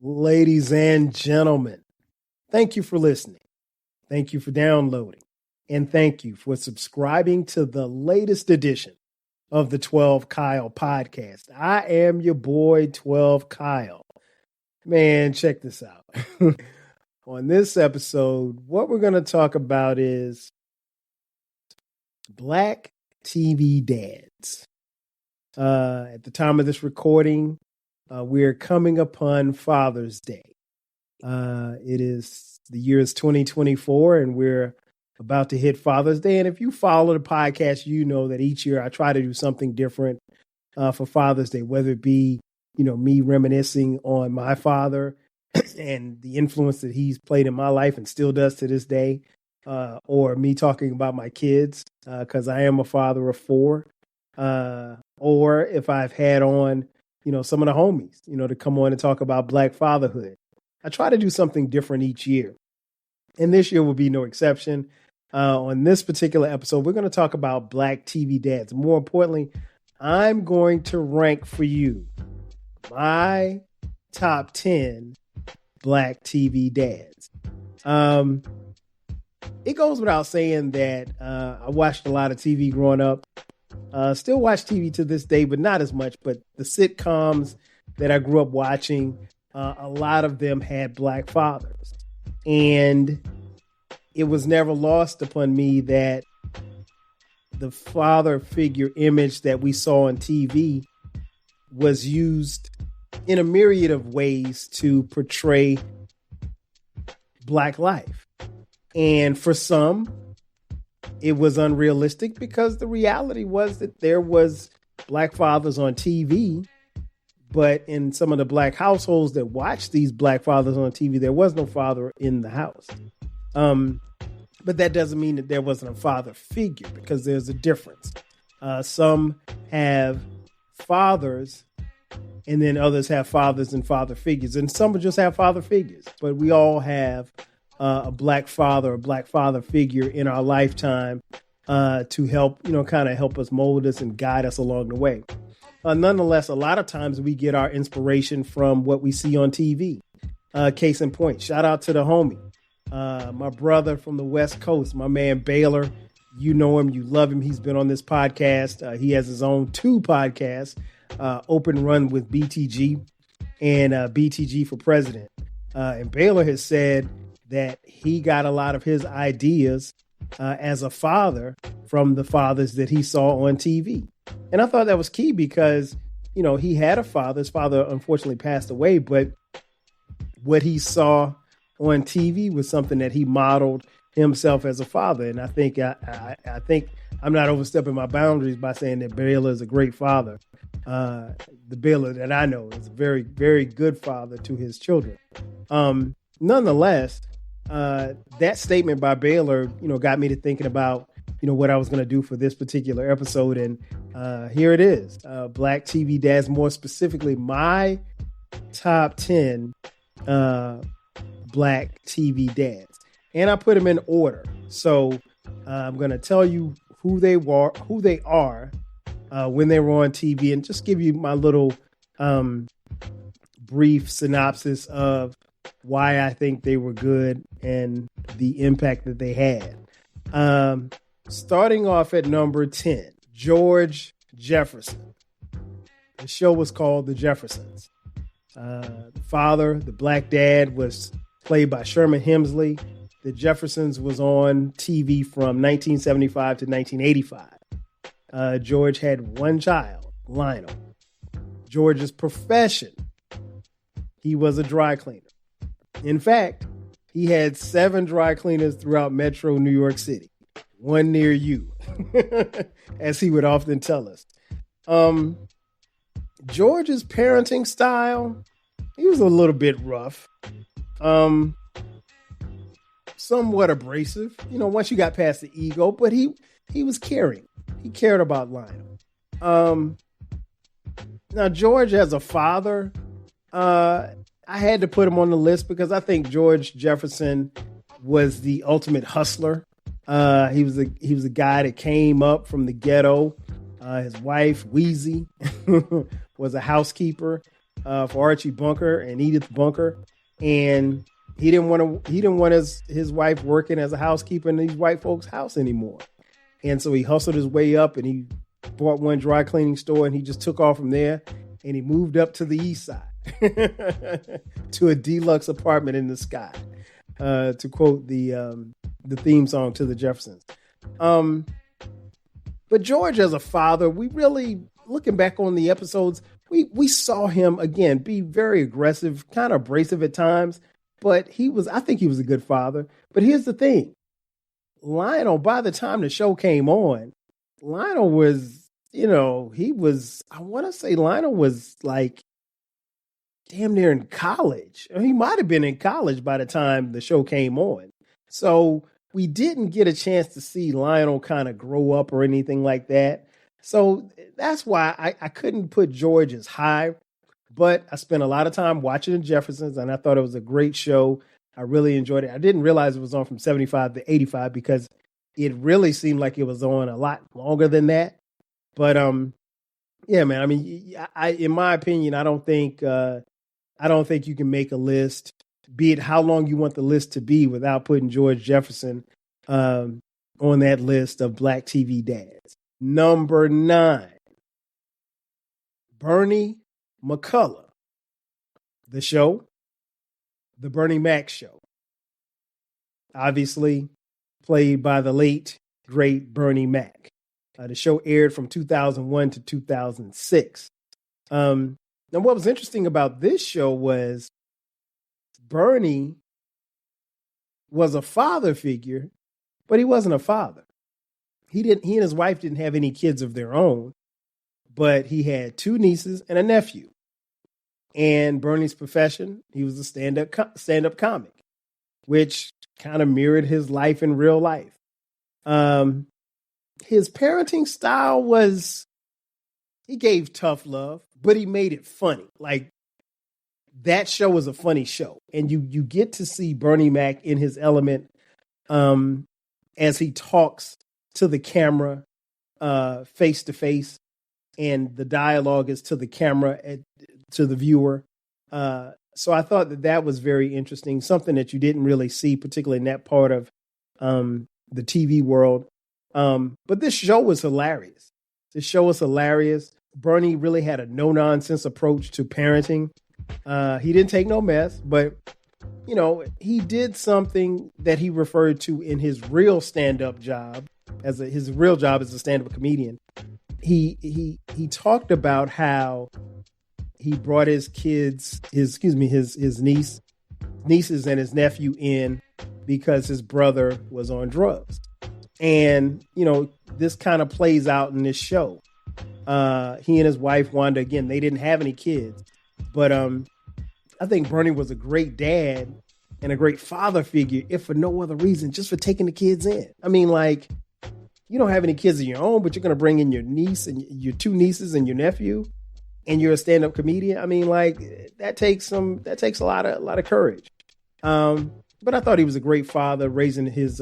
Ladies and gentlemen, thank you for listening. Thank you for downloading. And thank you for subscribing to the latest edition of the 12 Kyle podcast. I am your boy, 12 Kyle. Man, check this out. On this episode, what we're going to talk about is Black TV dads. At the time of this recording, we're coming upon Father's Day. The year is 2024, and we're about to hit Father's Day. And if you follow the podcast, you know that each year I try to do something different for Father's Day, whether it be, me reminiscing on my father and the influence that he's played in my life and still does to this day, or me talking about my kids, because I am a father of 4, or if I've had on some of the homies, to come on and talk about Black fatherhood. I try to do something different each year. And this year will be no exception. On this particular episode, we're going to talk about Black TV dads. More importantly, I'm going to rank for you my top 10 Black TV dads. It goes without saying that I watched a lot of TV growing up. Still watch TV to this day, but not as much. But the sitcoms that I grew up watching, a lot of them had Black fathers. And it was never lost upon me that the father figure image that we saw on TV was used in a myriad of ways to portray Black life. And for some, it was unrealistic because the reality was that there was Black fathers on TV, but in some of the Black households that watched these Black fathers on TV, there was no father in the house. But that doesn't mean that there wasn't a father figure, because there's a difference. Some have fathers, and then others have fathers and father figures, and some will just have father figures. But we all have a Black father, a Black father figure in our lifetime to help, kind of help us, mold us, and guide us along the way. Nonetheless, a lot of times we get our inspiration from what we see on TV. Case in point, shout out to the homie, my brother from the West Coast, my man Baylor. You know him, you love him. He's been on this podcast. He has his own 2 podcasts, Open Run with BTG and BTG for President. And Baylor has said that he got a lot of his ideas as a father from the fathers that he saw on TV. And I thought that was key because, he had a father. His father unfortunately passed away, but what he saw on TV was something that he modeled himself as a father. And I think I think I'm not overstepping my boundaries by saying that Baylor is a great father. The Baylor that I know is a very, very good father to his children. Nonetheless, that statement by Baylor, got me to thinking about, what I was going to do for this particular episode. And here it is, Black TV dads, more specifically, my top 10 Black TV dads. And I put them in order. So I'm going to tell you who they are when they were on TV, and just give you my little brief synopsis of why I think they were good and the impact that they had. Starting off at number 10, George Jefferson. The show was called The Jeffersons. The father, the Black dad, was played by Sherman Hemsley. The Jeffersons was on TV from 1975 to 1985. George had one child, Lionel. George's profession, he was a dry cleaner. In fact, he had 7 dry cleaners throughout Metro New York City, one near you, as he would often tell us. George's parenting style, he was a little bit rough, somewhat abrasive, once you got past the ego, but he was caring. He cared about Lionel. Now, George as a father, I had to put him on the list because I think George Jefferson was the ultimate hustler. He was a guy that came up from the ghetto. His wife, Wheezy, was a housekeeper. for Archie Bunker and Edith Bunker, and he didn't want his wife working as a housekeeper in these white folks' house anymore. And so he hustled his way up, and he bought one dry cleaning store, and he just took off from there, and he moved up to the east side to a deluxe apartment in the sky, to quote the theme song to the Jeffersons. But George, as a father, we really, looking back on the episodes, we saw him again be very aggressive, kind of abrasive at times, but I think he was a good father. But here's the thing. Lionel, by the time the show came on, Lionel was, I want to say Lionel was like damn near in college. He might have been in college by the time the show came on. So we didn't get a chance to see Lionel kind of grow up or anything like that. So that's why I couldn't put George as high, but I spent a lot of time watching the Jeffersons, and I thought it was a great show. I really enjoyed it. I didn't realize it was on from 75 to 85 because it really seemed like it was on a lot longer than that. But yeah, man. I mean, in my opinion, I don't think you can make a list, be it how long you want the list to be, without putting George Jefferson on that list of Black TV dads. Number 9, Bernie McCullough. The show, The Bernie Mac Show. Obviously played by the late, great Bernie Mac. The show aired from 2001 to 2006. Now, what was interesting about this show was Bernie was a father figure, but he wasn't a father. He and his wife didn't have any kids of their own, but he had 2 nieces and a nephew. And Bernie's profession, he was a stand-up comic, which kind of mirrored his life in real life. His parenting style was, he gave tough love, but he made it funny. Like, that show was a funny show. And you get to see Bernie Mac in his element as he talks to the camera face to face, and the dialogue is to the camera, to the viewer. So I thought that was very interesting, something that you didn't really see, particularly in that part of the TV world. But this show was hilarious. Bernie really had a no-nonsense approach to parenting. He didn't take no mess, but he did something that he referred to in his real stand-up job, his real job as a stand-up comedian. He talked about how he brought his nieces and his nephew in because his brother was on drugs. And, this kind of plays out in this show. He and his wife, Wanda, again, they didn't have any kids, but I think Bernie was a great dad and a great father figure, if for no other reason, just for taking the kids in. I mean, like, you don't have any kids of your own, but you're going to bring in your niece and your 2 nieces and your nephew, and you're a stand-up comedian. I mean, like, that takes a lot of courage. But I thought he was a great father, raising his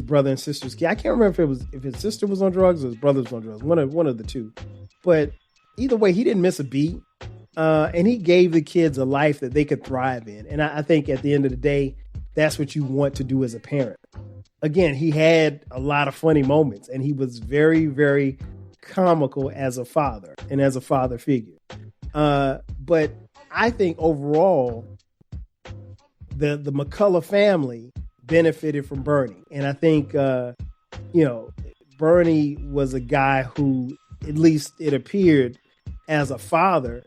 brother and sister's kid. I can't remember if his sister was on drugs or his brother was on drugs. One of the two. But either way, he didn't miss a beat. And he gave the kids a life that they could thrive in. And I think at the end of the day, that's what you want to do as a parent. Again, he had a lot of funny moments, and he was very, very comical as a father and as a father figure. But I think overall, the McCullough family benefited from Bernie. And I think, Bernie was a guy who, at least it appeared as a father,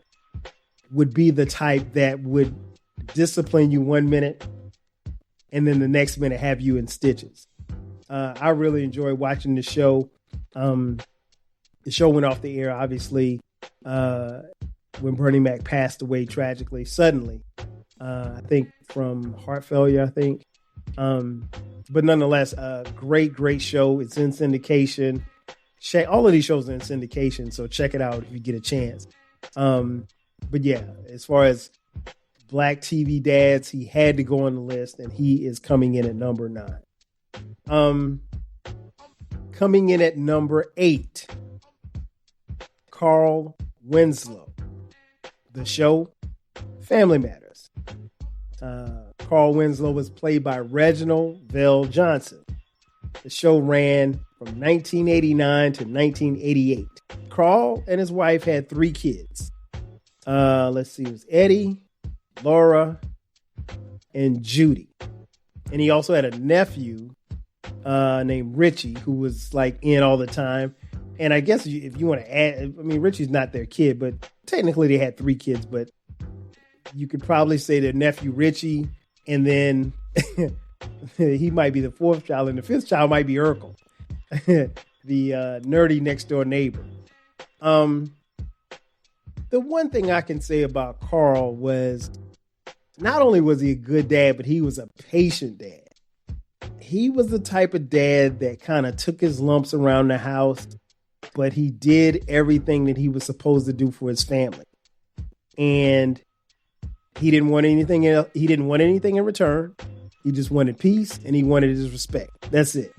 would be the type that would discipline you one minute and then the next minute have you in stitches. I really enjoyed watching the show. The show went off the air, obviously, when Bernie Mac passed away tragically, suddenly. I think from heart failure, I think. But nonetheless, great show. It's in syndication. All of these shows are in syndication, so check it out if you get a chance. But yeah, as far as Black TV dads, he had to go on the list, and he is coming in at number 9. Coming in at number 8, Carl Winslow, The show, Family Matters. Carl Winslow was played by Reginald Vell Johnson. The show ran from 1989 to 1988. Carl and his wife had 3 kids. Let's see, it was Eddie, Laura, and Judy. And he also had a nephew named Richie, who was like in all the time. And I guess if you want to add, I mean, Richie's not their kid, but technically they had 3 kids, but you could probably say their nephew Richie, and then he might be the 4th child, and the 5th child might be Urkel, the nerdy next door neighbor. The one thing I can say about Carl was not only was he a good dad, but he was a patient dad. He was the type of dad that kind of took his lumps around the house, but he did everything that he was supposed to do for his family. And he didn't want anything else. He didn't want anything in return. He just wanted peace, and he wanted his respect. That's it.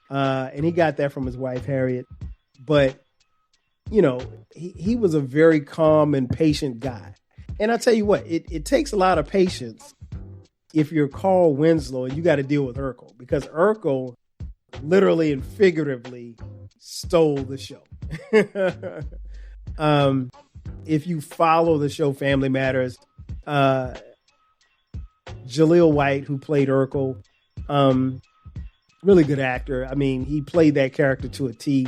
And he got that from his wife, Harriet. But, you know, he was a very calm and patient guy. And I'll tell you what, it takes a lot of patience if you're Carl Winslow and you got to deal with Urkel, because Urkel literally and figuratively stole the show. If you follow the show Family Matters, Jaleel White, who played Urkel, really good actor. I mean, he played that character to a T,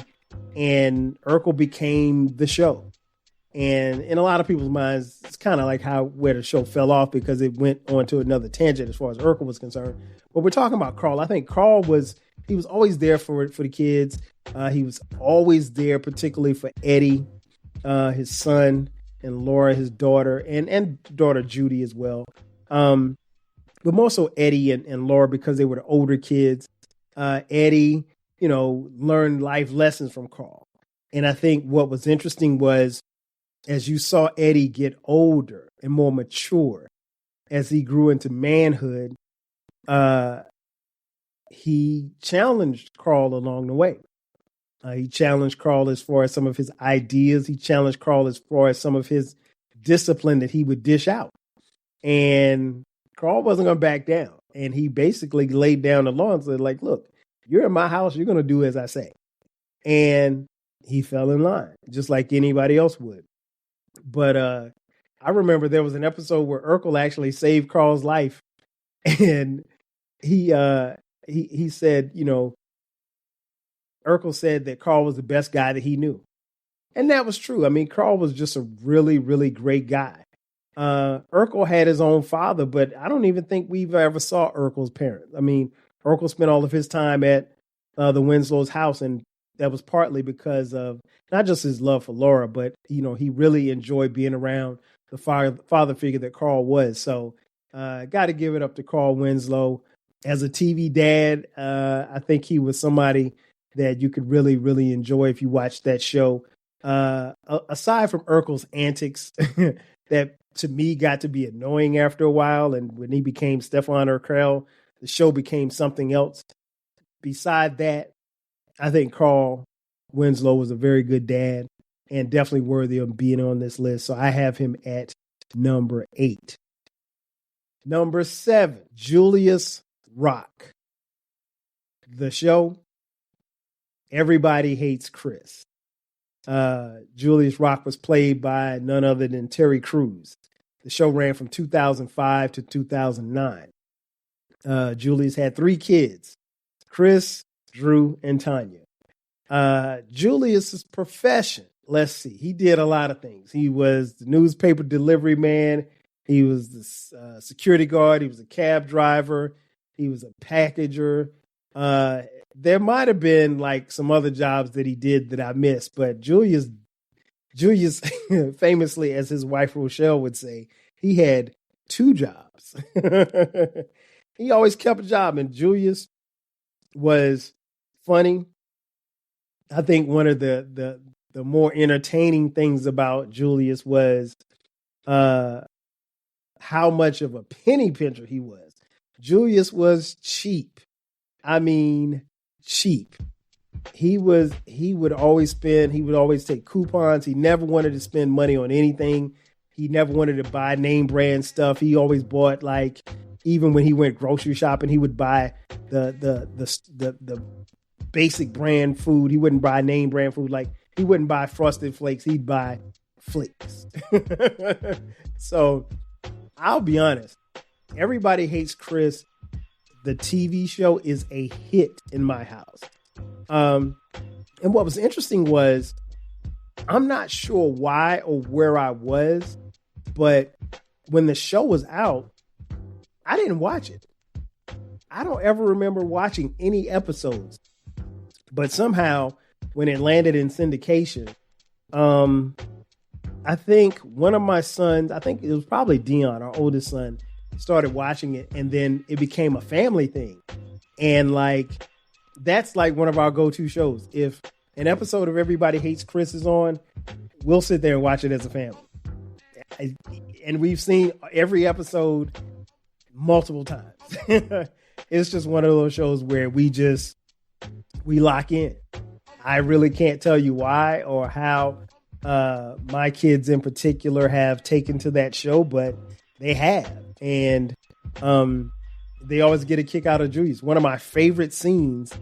and Urkel became the show. And in a lot of people's minds, it's kind of like where the show fell off, because it went on to another tangent as far as Urkel was concerned. But we're talking about Carl. I think Carl was always there for the kids. He was always there, particularly for Eddie, his son, and Laura, his daughter, and daughter Judy as well. But more so Eddie and Laura, because they were the older kids. Eddie, learned life lessons from Carl. And I think what was interesting was, as you saw Eddie get older and more mature, as he grew into manhood, he challenged Carl along the way. He challenged Carl as far as some of his ideas. He challenged Carl as far as some of his discipline that he would dish out. And Carl wasn't going to back down. And he basically laid down the law and said, like, look, you're in my house. You're going to do as I say. And he fell in line, just like anybody else would. But I remember there was an episode where Urkel actually saved Carl's life. And he said, Urkel said that Carl was the best guy that he knew. And that was true. I mean, Carl was just a really, really great guy. Urkel had his own father, but I don't even think we've ever saw Urkel's parents. I mean, Urkel spent all of his time at the Winslow's house, and that was partly because of not just his love for Laura, but, he really enjoyed being around the father figure that Carl was. So got to give it up to Carl Winslow. As a TV dad, I think he was somebody that you could really, really enjoy if you watched that show. Aside from Urkel's antics that to me got to be annoying after a while, and when he became Stefan Urkel, the show became something else. Beside that, I think Carl Winslow was a very good dad and definitely worthy of being on this list. So I have him at number 8. Number 7, Julius Rock. The show, Everybody Hates Chris. Julius Rock was played by none other than Terry Crews. The show ran from 2005 to 2009. Julius had 3 kids, Chris, Drew, and Tanya. Julius's profession, let's see, he did a lot of things. He was the newspaper delivery man. He was the security guard. He was a cab driver. He was a packager. There might have been like some other jobs that he did that I missed, but Julius famously, as his wife Rochelle would say, he had 2 jobs. He always kept a job, and Julius was funny. I think one of the more entertaining things about Julius was how much of a penny pincher he was. Julius was cheap. I mean, cheap. He would always spend, he would always take coupons. He never wanted to spend money on anything He never wanted to buy name brand stuff. He always bought, like, even when he went grocery shopping, he would buy the basic brand food. He wouldn't buy name brand food. Like, he wouldn't buy Frosted Flakes. He'd buy Flakes. So I'll be honest. Everybody Hates Chris. The TV show is a hit in my house. And what was interesting was, I'm not sure why or where I was, but when the show was out, I didn't watch it. I don't ever remember watching any episodes, but somehow when it landed in syndication, I think one of my sons, I think it was probably Dion, our oldest son, started watching it, and then it became a family thing. And like, that's like one of our go-to shows. If an episode of Everybody Hates Chris is on, we'll sit there and watch it as a family. And we've seen every episode multiple times. It's just one of those shows where we lock in. I really can't tell you why or how my kids in particular have taken to that show, but they have. And they always get a kick out of Julius. One of my favorite scenes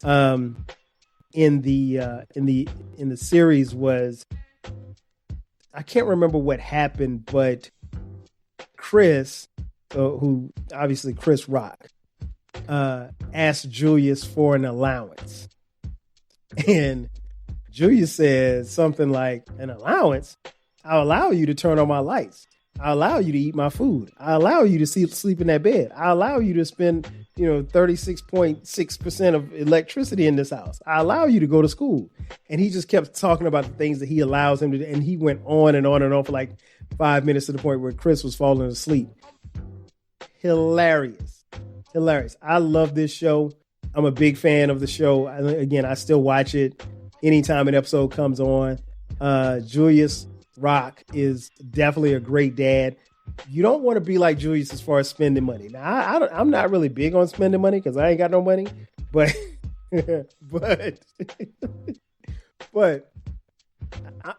in the series was, I can't remember what happened, but Chris, who obviously Chris Rock, asked Julius for an allowance. And Julius says something like, an allowance? I'll allow you to turn on my lights. I'll allow you to eat my food. I'll allow you to sleep in that bed. I'll allow you to spend, 36.6% of electricity in this house. I allow you to go to school. And he just kept talking about the things that he allows him to do. And he went on and on and on for like 5 minutes, to the point where Chris was falling asleep. Hilarious. I love this show. I'm a big fan of the show. Again, I still watch it anytime an episode comes on. Julius Rock is definitely a great dad. You don't want to be like Julius as far as spending money. Now, I'm not really big on spending money because I ain't got no money, but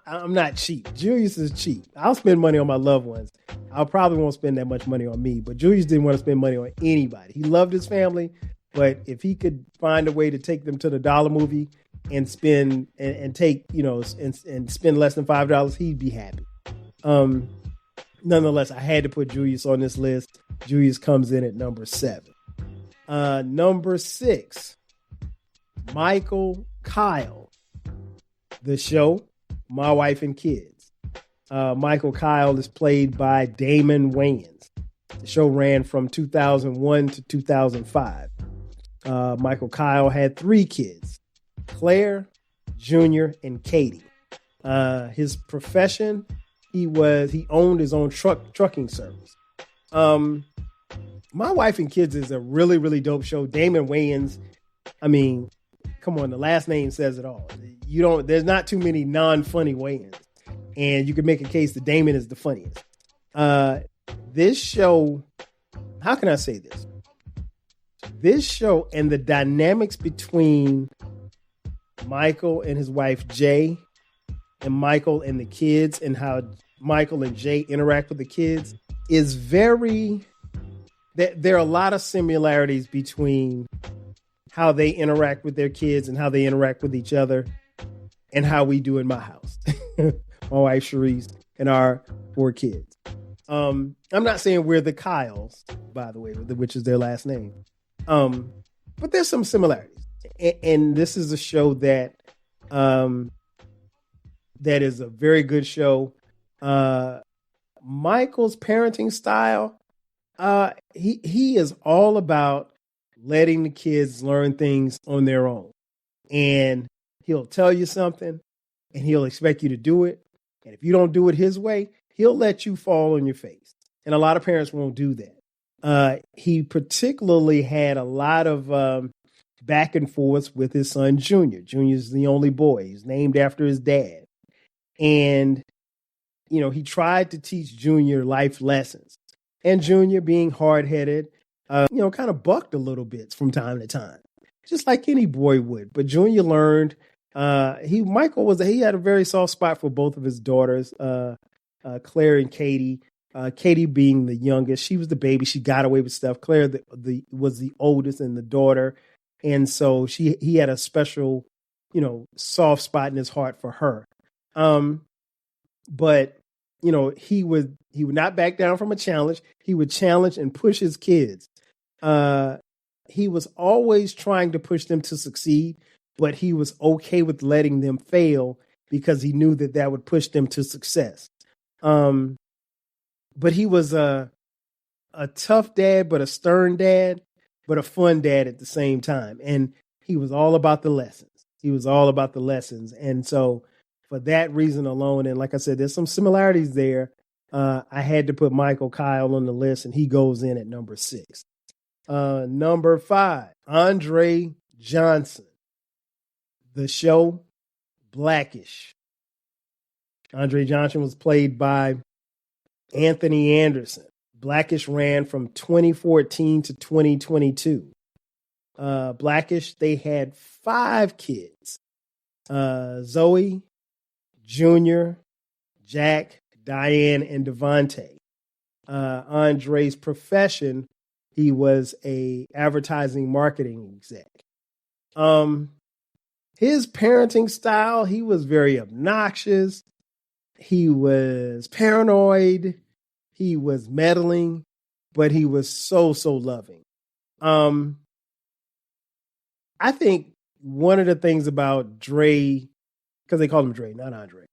I'm not cheap. Julius is cheap. I'll spend money on my loved ones. I probably won't spend that much money on me, but Julius didn't want to spend money on anybody. He loved his family, but if he could find a way to take them to the dollar movie and spend and take, and spend less than $5, he'd be happy. Nonetheless, I had to put Julius on this list. Julius comes in at number 7. Number 6, Michael Kyle. The show, My Wife and Kids. Michael Kyle is played by Damon Wayans. The show ran from 2001 to 2005. Michael Kyle had 3 kids, Claire, Junior, and Katie. His profession, he owned his own trucking service. My Wife and Kids is a really, really dope show. Damon Wayans, I mean, come on, the last name says it all. There's not too many non-funny Wayans, and you can make a case that Damon is the funniest. This show, how can I say this? This show and the dynamics between Michael and his wife, Jay, and Michael and the kids, and how Michael and Jay interact with the kids is there are a lot of similarities between how they interact with their kids and how they interact with each other and how we do in my house. My wife, Sharice, and our 4 kids. I'm not saying we're the Kyles, by the way, which is their last name. But there's some similarities. And this is a show that is a very good show. Michael's parenting style, he is all about letting the kids learn things on their own. And he'll tell you something and he'll expect you to do it. And if you don't do it his way, he'll let you fall on your face. And a lot of parents won't do that. He particularly had a lot of back and forth with his son, Junior. Junior's the only boy. He's named after his dad. And, he tried to teach Junior life lessons. And Junior, being hard-headed, kind of bucked a little bit from time to time, just like any boy would. But Junior learned. He had a very soft spot for both of his daughters, Claire and Katie. Katie being the youngest, she was the baby. She got away with stuff. Claire was the oldest and the daughter, and so he had a special, soft spot in his heart for her. But he would not back down from a challenge. He would challenge and push his kids. He was always trying to push them to succeed, but he was okay with letting them fail because he knew that would push them to success. But he was a tough dad, but a stern dad, but a fun dad at the same time. And he was all about the lessons. And so for that reason alone, and like I said, there's some similarities there. I had to put Michael Kyle on the list, and he goes in at number 6. Number 5, Andre Johnson. The show Blackish. Andre Johnson was played by Anthony Anderson. Blackish ran from 2014 to 2022. Blackish, they had 5 kids. Zoe, Junior, Jack, Diane, and Devontae. Andre's profession, he was a advertising marketing exec. His parenting style, he was very obnoxious. He was paranoid. He was meddling, but he was so loving. I think one of the things about Dre, because they call him Dre, not Andre.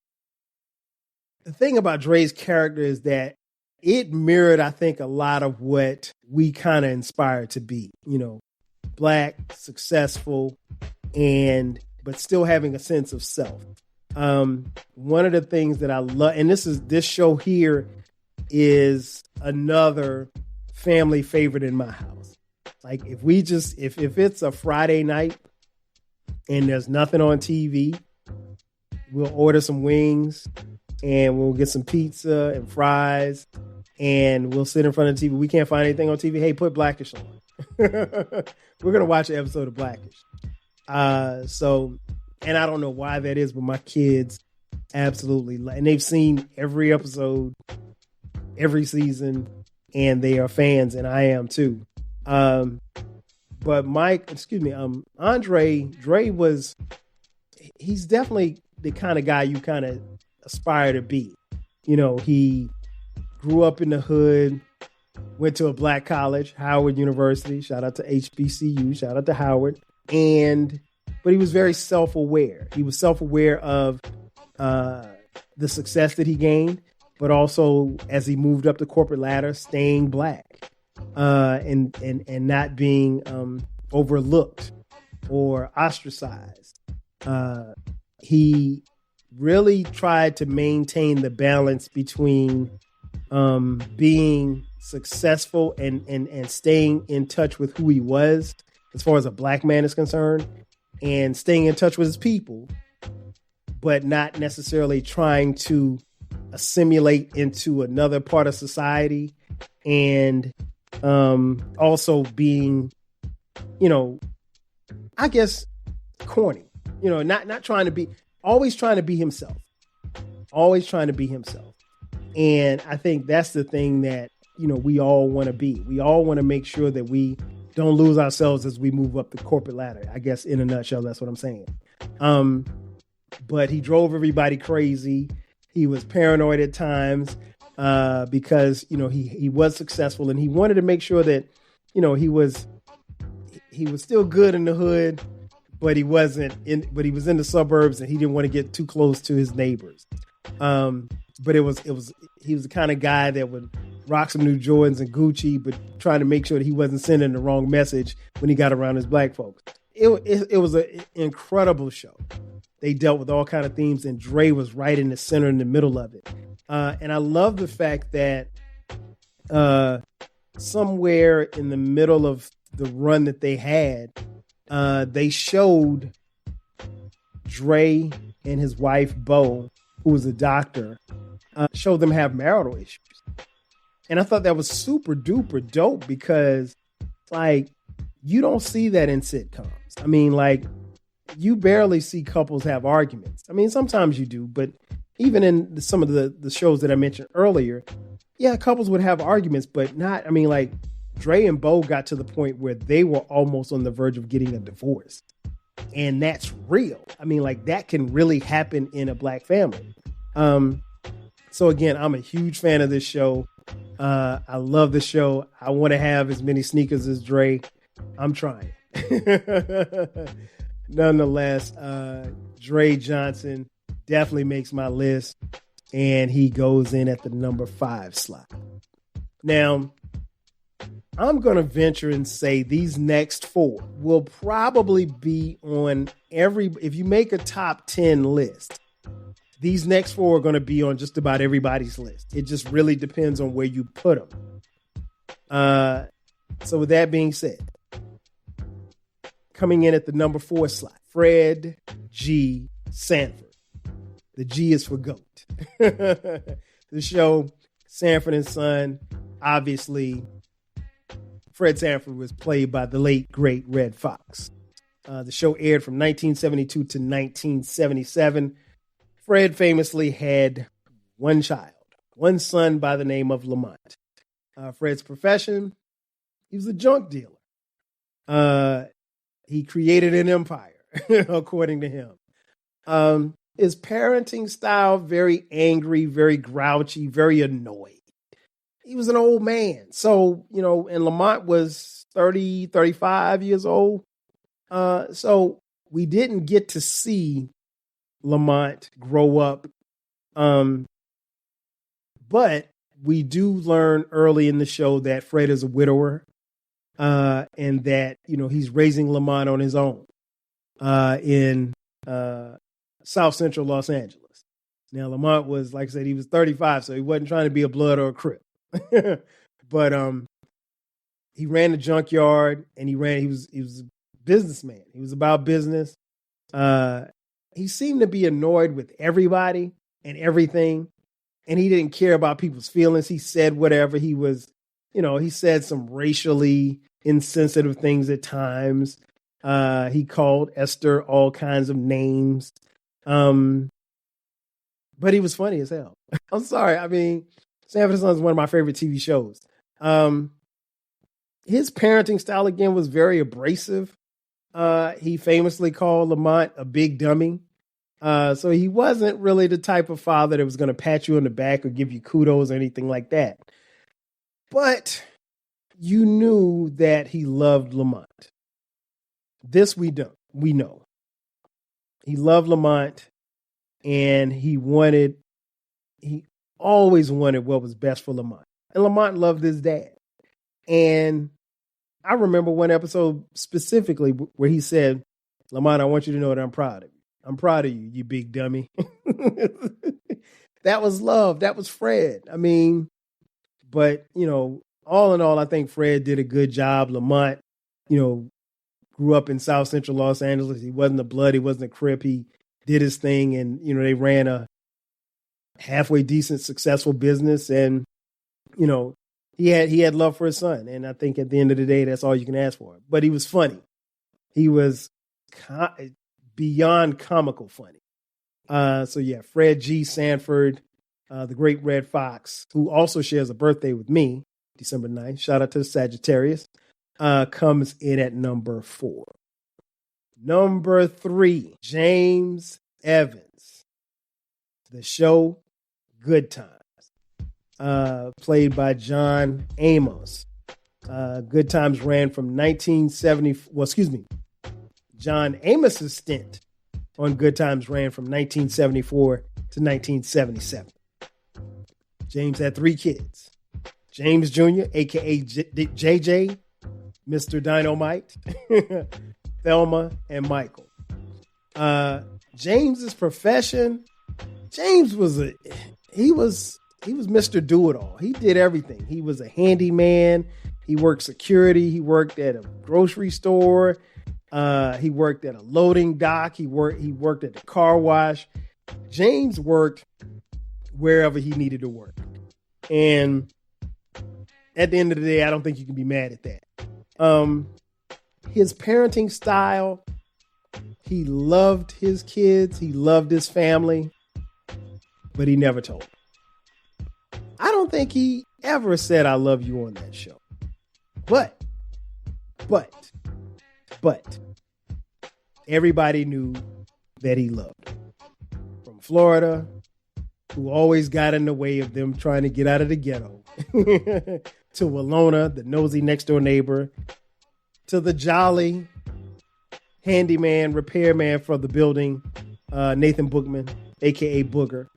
The thing about Dre's character is that it mirrored, I think, a lot of what we kind of inspired to be, Black, successful, but still having a sense of self. One of the things that I love, and this show here is another family favorite in my house. Like if it's a Friday night and there's nothing on TV, we'll order some wings and we'll get some pizza and fries and we'll sit in front of the TV. We can't find anything on TV. Hey, put Blackish on. We're going to watch an episode of Blackish. And I don't know why that is, but my kids absolutely, and they've seen every episode, every season, and they are fans, and I am too. But Andre, he's definitely the kind of guy you kind of aspire to be. He grew up in the hood, went to a Black college, Howard University, shout out to HBCU, shout out to Howard, but he was very self-aware. He was self-aware of the success that he gained, but also as he moved up the corporate ladder, staying Black and not being overlooked or ostracized. He really tried to maintain the balance between being successful and staying in touch with who he was as far as a Black man is concerned, and staying in touch with his people, but not necessarily trying to assimilate into another part of society, and also being, I guess, corny, not trying to be, always trying to be himself. And I think that's the thing that, we all want to be. We all want to make sure that we don't lose ourselves as we move up the corporate ladder. I guess in a nutshell, that's what I'm saying. But he drove everybody crazy. He was paranoid at times because, he was successful, and he wanted to make sure that, he was still good in the hood, but he was in the suburbs, and he didn't want to get too close to his neighbors. But he was the kind of guy that would rock some new Jordans and Gucci, but trying to make sure that he wasn't sending the wrong message when he got around his Black folks. It was an incredible show. They dealt with all kinds of themes, and Dre was right in the center, in the middle of it. And I love the fact that somewhere in the middle of the run that they had, they showed Dre and his wife, Bo, who was a doctor, showed them have marital issues. And I thought that was super duper dope because, you don't see that in sitcoms. You barely see couples have arguments. Sometimes you do, but even in some of the shows that I mentioned earlier, yeah, couples would have arguments, but not, I mean, like Dre and Bo got to the point where they were almost on the verge of getting a divorce. And that's real. I mean, like that can really happen in a black family. So again, I'm a huge fan of this show. I love the show. I want to have as many sneakers as Dre. I'm trying. Nonetheless, Dre Johnson definitely makes my list, and he goes in at the number 5 slot. Now, I'm going to venture and say these next 4 will probably be on if you make a top 10 list, these next 4 are going to be on just about everybody's list. It just really depends on where you put them. So with that being said, coming in at the number 4 slot, Fred G. Sanford. The G is for GOAT. The show, Sanford and Son, obviously, Fred Sanford was played by the late, great Red Fox. The show aired from 1972 to 1977. Fred famously had one child, one son by the name of Lamont. Fred's profession, he was a junk dealer. He created an empire, according to him. His parenting style, very angry, very grouchy, very annoyed. He was an old man. So, and Lamont was 30, 35 years old. So we didn't get to see Lamont grow up. But we do learn early in the show that Fred is a widower, and that, he's raising Lamont on his own, in, South Central Los Angeles. Now, Lamont was, like I said, he was 35, so he wasn't trying to be a blood or a crip. But he ran the junkyard, and he was a businessman. He was about business. He seemed to be annoyed with everybody and everything, and he didn't care about people's feelings. He said whatever. He was, he said some racially insensitive things at times. He called Esther all kinds of names. But he was funny as hell. I'm sorry. I mean, Sanford and Son is one of my favorite TV shows. His parenting style, again, was very abrasive. He famously called Lamont a big dummy. So he wasn't really the type of father that was going to pat you on the back or give you kudos or anything like that. But you knew that he loved Lamont. This we know. He loved Lamont, and he always wanted what was best for Lamont. And Lamont loved his dad. And I remember one episode specifically where he said, Lamont, I want you to know that I'm proud of you. I'm proud of you, you big dummy. That was love. That was Fred. I mean, but, all in all, I think Fred did a good job. Lamont, grew up in South Central Los Angeles. He wasn't a blood. He wasn't a crip. He did his thing, and, they ran a halfway decent, successful business. And, he had love for his son. And I think at the end of the day, that's all you can ask for. But he was funny. He was beyond comical funny. So yeah, Fred G. Sanford, the great Red Fox, who also shares a birthday with me, December 9th. Shout out to the Sagittarius. Comes in at number 4. Number 3, James Evans. The show Good Times. Played by John Amos. Good Times ran from 1970. John Amos's stint on Good Times ran from 1974 to 1977. James had 3 kids. James Jr., a.k.a. JJ, Mr. Dynamite, Thelma, and Michael. James's profession, James was Mr. Do-It-All. He did everything. He was a handyman. He worked security. He worked at a grocery store. He worked at a loading dock. He worked at the car wash. James worked wherever he needed to work. And at the end of the day, I don't think you can be mad at that. His parenting style, he loved his kids. He loved his family. but he never told her. I don't think he ever said I love you on that show. But everybody knew that he loved her. From Florida, who always got in the way of them trying to get out of the ghetto, to Walona, the nosy next door neighbor, to the jolly handyman, repairman for the building, Nathan Bookman, aka Booger.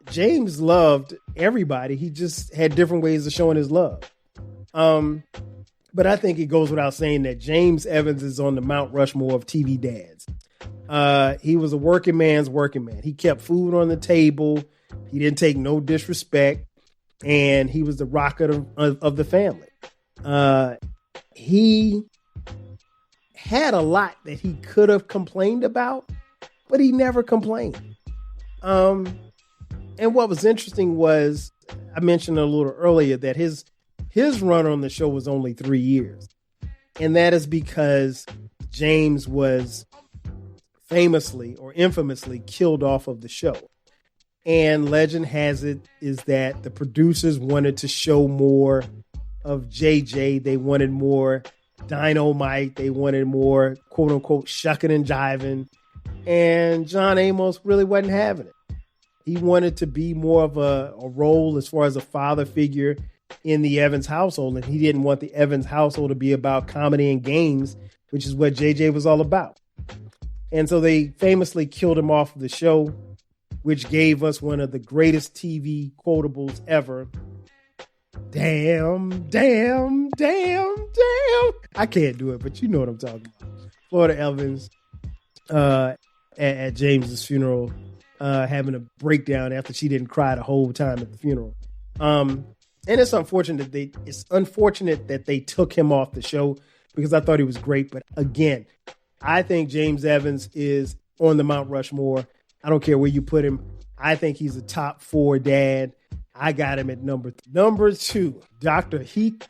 James loved everybody. He just had different ways of showing his love. But I think it goes without saying that James Evans is on the Mount Rushmore of TV dads. He was a working man's working man. He kept food on the table. He didn't take no disrespect. And he was the rocket of the family. He had a lot that he could have complained about, but he never complained. And what was interesting was, I mentioned a little earlier that his run on the show was only 3 years. And that is because James was famously or infamously killed off of the show. And legend has it is that the producers wanted to show more of JJ. They wanted more dynamite. They wanted more, quote unquote, shucking and jiving. And John Amos really wasn't having it. He wanted to be more of a role as far as a father figure in the Evans household. And he didn't want the Evans household to be about comedy and games, which is what JJ was all about. And so they famously killed him off of the show, which gave us one of the greatest TV quotables ever. Damn, damn, damn, damn. I can't do it, but you know what I'm talking about. Florida Evans at James's funeral, having a breakdown after she didn't cry the whole time at the funeral. And it's unfortunate that they took him off the show because I thought he was great. But again, I think James Evans is on the Mount Rushmore. I don't care where you put him. I think he's a top 4 dad. I got him at number 2, Dr. Heath.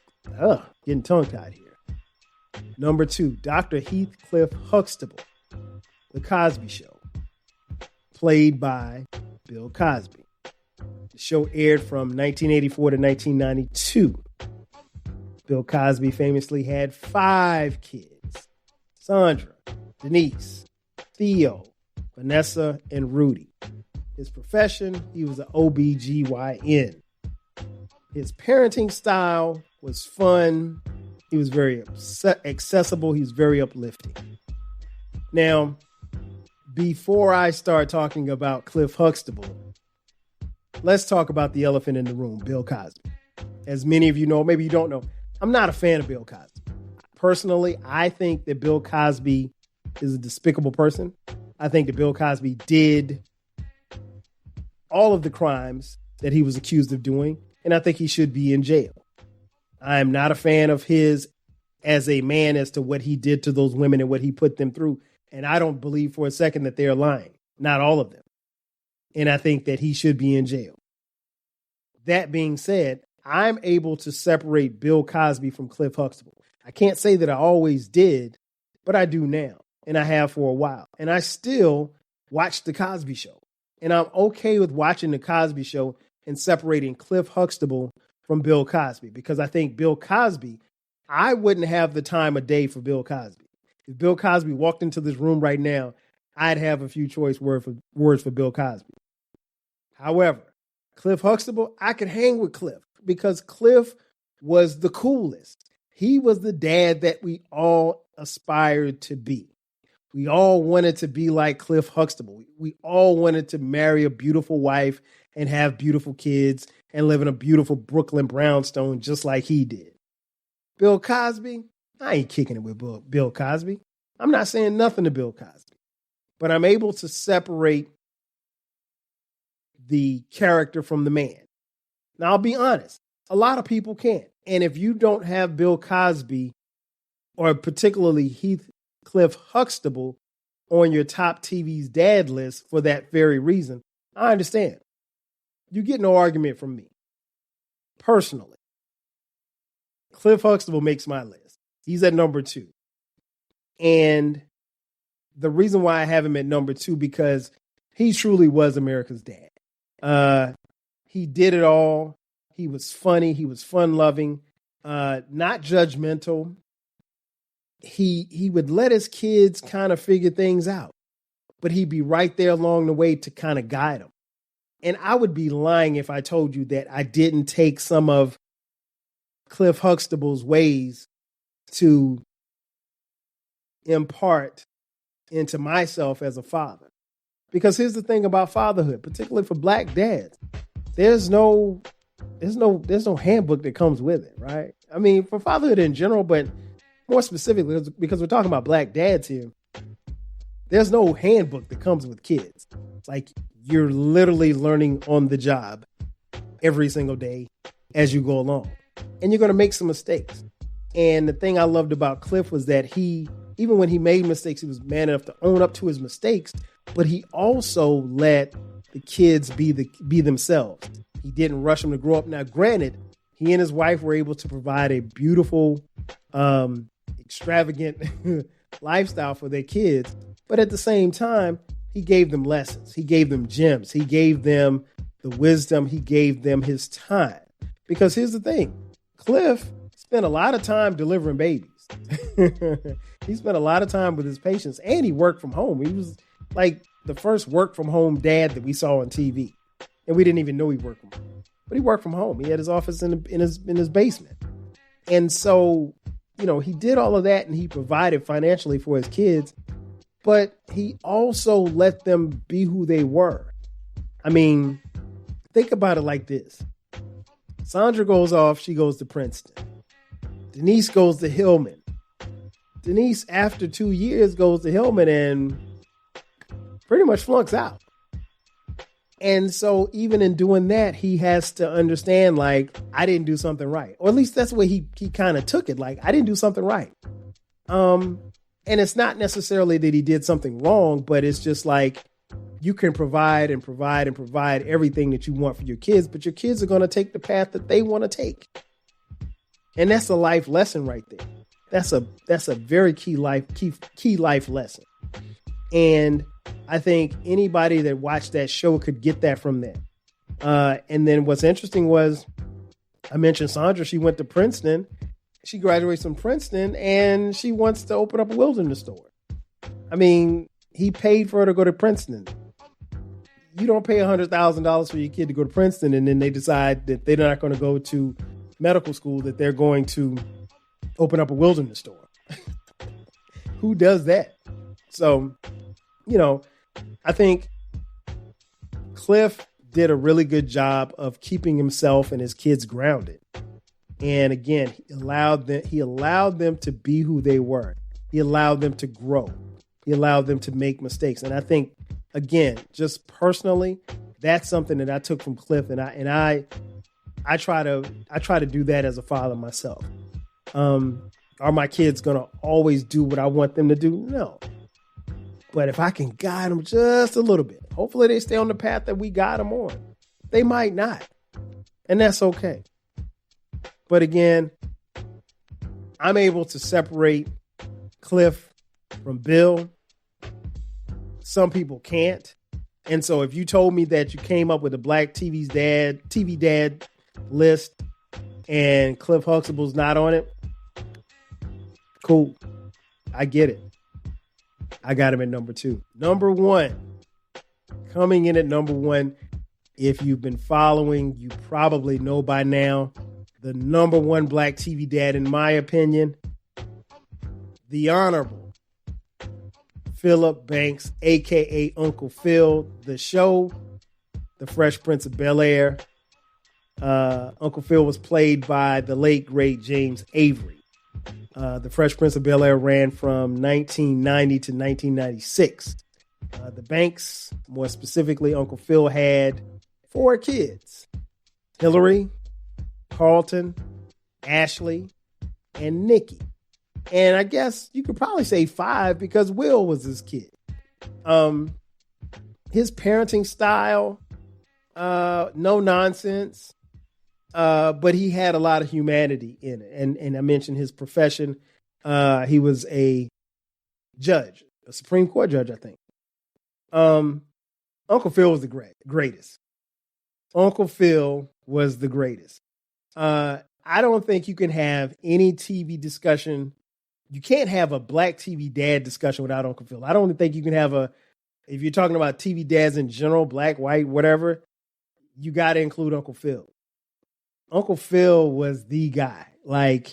Getting tongue-tied here. Number 2, Dr. Heathcliff Huxtable, The Cosby Show, played by Bill Cosby. The show aired from 1984 to 1992. Bill Cosby famously had 5 kids: Sandra, Denise, Theo, Vanessa, and Rudy. His profession, he was an OBGYN. His parenting style was fun. He was very accessible. He was very uplifting. Now, before I start talking about Cliff Huxtable, let's talk about the elephant in the room, Bill Cosby. As many of you know, maybe you don't know, I'm not a fan of Bill Cosby. Personally, I think that Bill Cosby is a despicable person. I think that Bill Cosby did all of the crimes that he was accused of doing, and I think he should be in jail. I am not a fan of his as a man as to what he did to those women and what he put them through. And I don't believe for a second that they're lying. Not all of them. And I think that he should be in jail. That being said, I'm able to separate Bill Cosby from Cliff Huxtable. I can't say that I always did, but I do now. And I have for a while. And I still watch The Cosby Show. And I'm okay with watching The Cosby Show and separating Cliff Huxtable from Bill Cosby. Because I think Bill Cosby, I wouldn't have the time of day for Bill Cosby. If Bill Cosby walked into this room right now, I'd have a few choice words for Bill Cosby. However, Cliff Huxtable, I could hang with Cliff because Cliff was the coolest. He was the dad that we all aspired to be. We all wanted to be like Cliff Huxtable. We all wanted to marry a beautiful wife and have beautiful kids and live in a beautiful Brooklyn brownstone just like he did. Bill Cosby, I ain't kicking it with Bill Cosby. I'm not saying nothing to Bill Cosby, but I'm able to separate the character from the man. Now, I'll be honest, a lot of people can't. And if you don't have Bill Cosby, or particularly Heathcliff Huxtable, on your top TV's dad list for that very reason, I understand. You get no argument from me. Personally, Cliff Huxtable makes my list. He's at number 2. And the reason why I have him at number 2, because He truly was America's dad. He did it all. He was funny. He was fun loving, not judgmental. He would let his kids kind of figure things out, but he'd be right there along the way to kind of guide them. And I would be lying if I told you that I didn't take some of Cliff Huxtable's ways to impart into myself as a father. Because here's the thing about fatherhood, particularly for Black dads. There's no handbook that comes with it, right? I mean, for fatherhood in general, but more specifically, because we're talking about Black dads here, there's no handbook that comes with kids. It's like you're literally learning on the job every single day as you go along. And you're going to make some mistakes. And the thing I loved about Cliff was that he, even when he made mistakes, he was man enough to own up to his mistakes, but he also let the kids be themselves. He didn't rush them to grow up. Now, granted, he and his wife were able to provide a beautiful, extravagant lifestyle for their kids. But at the same time, he gave them lessons. He gave them gems. He gave them the wisdom. He gave them his time. Because here's the thing. Cliff spent a lot of time delivering babies. He spent a lot of time with his patients, and he worked from home. He was like the first work from home dad that we saw on TV. And we didn't even know he worked from home. But he worked from home. He had his office in his basement. And so, he did all of that, and he provided financially for his kids. But he also let them be who they were. I mean, think about it like this. Sandra goes off, she goes to Princeton. Denise goes to Hillman. Denise, after 2 years, goes to Hillman and pretty much flunks out. And so even in doing that, he has to understand, like, I didn't do something right. Or at least that's the way he kind of took it. Like, I didn't do something right. And it's not necessarily that he did something wrong, but it's just like you can provide and provide and provide everything that you want for your kids, but your kids are going to take the path that they want to take. And that's a life lesson right there. That's a very key life lesson. And I think anybody that watched that show could get that from that. And then what's interesting was, I mentioned Sandra, she went to Princeton. She graduates from Princeton and she wants to open up a wilderness store. I mean, he paid for her to go to Princeton. You don't pay $100,000 for your kid to go to Princeton and then they decide that they're not going to go to medical school, that they're going to open up a wilderness store. Who does that? So, I think Cliff did a really good job of keeping himself and his kids grounded. And again, he allowed them to be who they were. He allowed them to grow. He allowed them to make mistakes. And I think, again, just personally, that's something that I took from Cliff, and I try to do that as a father myself. Are my kids going to always do what I want them to do? No. But if I can guide them just a little bit, hopefully they stay on the path that we got them on. They might not. And that's okay. But again, I'm able to separate Cliff from Bill. Some people can't. And so if you told me that you came up with a Black TV dad list and Cliff Huxtable's not on it, cool. I get it. I got him at number 2. Number 1, coming in at number 1, if you've been following, you probably know by now, the number 1 Black TV dad, in my opinion, the Honorable Philip Banks, a.k.a. Uncle Phil. The show, The Fresh Prince of Bel-Air. Uncle Phil was played by the late, great James Avery. The Fresh Prince of Bel-Air ran from 1990 to 1996. The Banks, more specifically, Uncle Phil had 4 kids. Hillary, Carlton, Ashley, and Nikki. And I guess you could probably say 5 because Will was his kid. His parenting style, no nonsense. But he had a lot of humanity in it. And I mentioned his profession. He was a judge, a Supreme Court judge, I think. Uncle Phil was the greatest. Uncle Phil was the greatest. I don't think you can have any TV discussion. You can't have a black TV dad discussion without Uncle Phil. I don't think you can have if you're talking about TV dads in general, black, white, whatever, you got to include Uncle Phil. Uncle Phil was the guy. Like,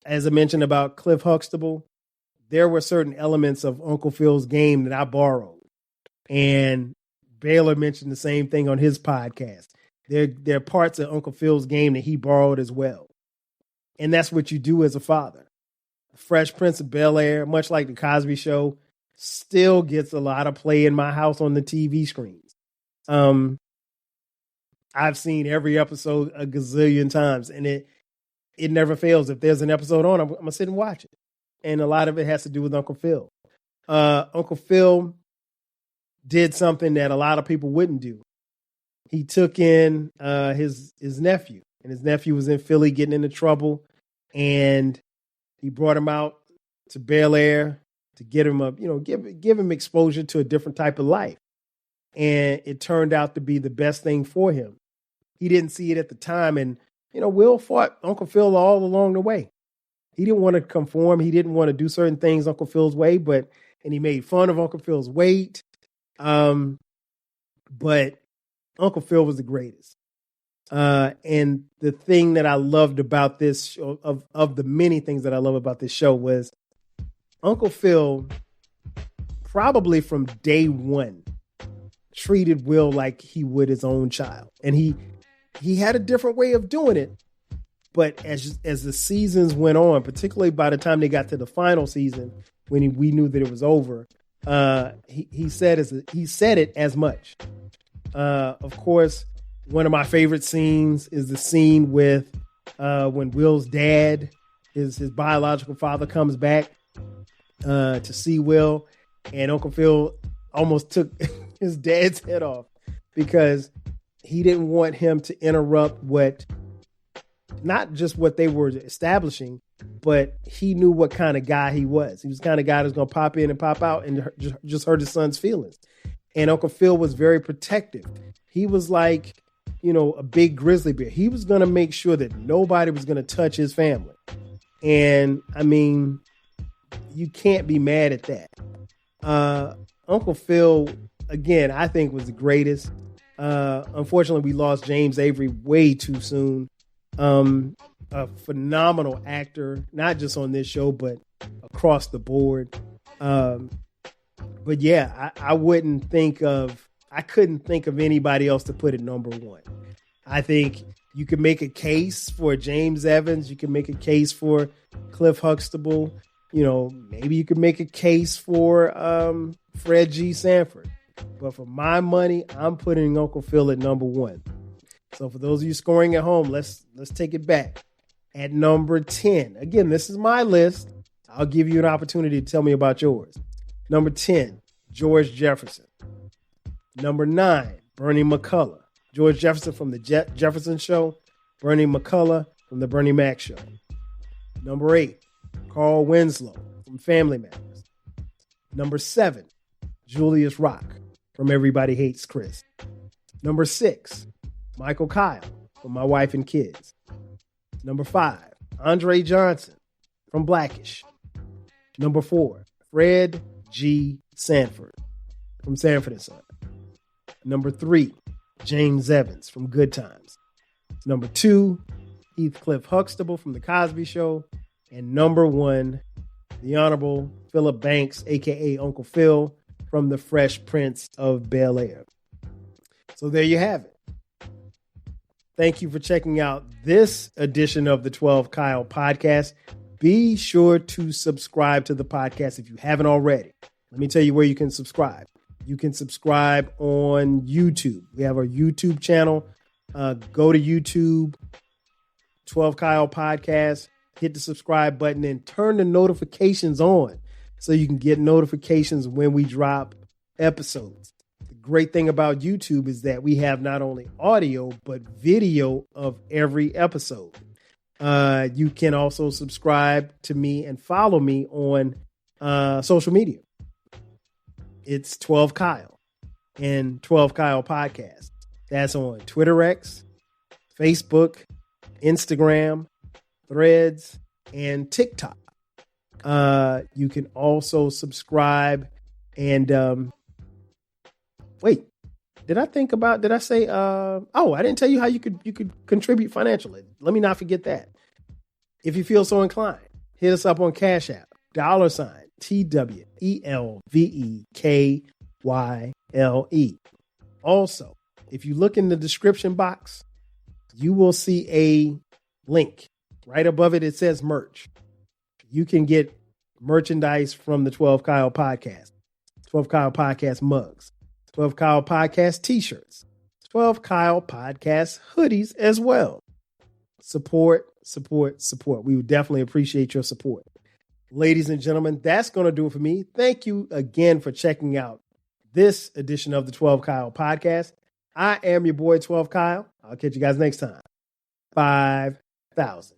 as I mentioned about Cliff Huxtable, there were certain elements of Uncle Phil's game that I borrowed. And Baylor mentioned the same thing on his podcast. There are parts of Uncle Phil's game that he borrowed as well. And that's what you do as a father. Fresh Prince of Bel-Air, much like the Cosby Show, still gets a lot of play in my house on the TV screens. I've seen every episode a gazillion times, and it never fails. If there's an episode on, I'm going to sit and watch it. And a lot of it has to do with Uncle Phil. Uncle Phil did something that a lot of people wouldn't do. He took in his nephew, and his nephew was in Philly getting into trouble, and he brought him out to Bel-Air to get him give him exposure to a different type of life. And it turned out to be the best thing for him. He didn't see it at the time, and Will fought Uncle Phil all along the way. He didn't want to conform. He didn't want to do certain things Uncle Phil's way, and he made fun of Uncle Phil's weight. But Uncle Phil was the greatest. And the thing that I loved about this show, of the many things that I love about this show, was Uncle Phil, probably from day one, treated Will like he would his own child. And he had a different way of doing it. But as the seasons went on, particularly by the time they got to the final season, when we knew that it was over, he said it as much. Of course, one of my favorite scenes is the scene with when Will's dad, his biological father, comes back to see Will, and Uncle Phil almost took his dad's head off because he didn't want him to interrupt not just what they were establishing, but he knew what kind of guy he was. He was the kind of guy that's going to pop in and pop out and just hurt his son's feelings. And Uncle Phil was very protective. He was like, a big grizzly bear. He was going to make sure that nobody was going to touch his family. And I mean, you can't be mad at that. Uncle Phil, again, I think was the greatest. Unfortunately, we lost James Avery way too soon. A phenomenal actor, not just on this show, but across the board. But yeah, I couldn't think of anybody else to put at number one. I think you could make a case for James Evans. You can make a case for Cliff Huxtable. Maybe you could make a case for Fred G. Sanford. But for my money, I'm putting Uncle Phil at number one. So for those of you scoring at home, let's take it back. At number 10, again, this is my list. I'll give you an opportunity to tell me about yours. Number 10, George Jefferson. Number 9, Bernie McCullough. George Jefferson from the Jefferson Show. Bernie McCullough from the Bernie Mac Show. Number 8, Carl Winslow from Family Matters. Number 7, Julius Rock from Everybody Hates Chris. Number 6, Michael Kyle from My Wife and Kids. Number 5, Andre Johnson from Blackish. Number 4, Fred G. Sanford from Sanford and Son. Number 3, James Evans from Good Times. Number 2, Heathcliff Huxtable from The Cosby Show. And number 1, the Honorable Philip Banks, a.k.a. Uncle Phil, from The Fresh Prince of Bel-Air. So there you have it. Thank you for checking out this edition of the 12 Kyle podcast. Be sure to subscribe to the podcast if you haven't already. Let me tell you where you can subscribe. You can subscribe on YouTube. We have our YouTube channel. Go to YouTube, 12 Kyle podcast, hit the subscribe button and turn the notifications on so you can get notifications when we drop episodes. The great thing about YouTube is that we have not only audio, but video of every episode. You can also subscribe to me and follow me on social media. it's 12 Kyle and 12 Kyle Podcast. That's on Twitter X, Facebook, Instagram, Threads, and TikTok. You can also subscribe and wait. Did I say I didn't tell you how you could contribute financially. Let me not forget that. If you feel so inclined, hit us up on Cash App, $TWELVEKYLE. Also, if you look in the description box, you will see a link. Right above it, it says merch. You can get merchandise from the 12 Kyle Podcast, 12 Kyle Podcast mugs, 12 Kyle Podcast t-shirts, 12 Kyle Podcast hoodies as well. Support. We would definitely appreciate your support. Ladies and gentlemen, that's going to do it for me. Thank you again for checking out this edition of the 12 Kyle Podcast. I am your boy, 12 Kyle. I'll catch you guys next time. 5,000.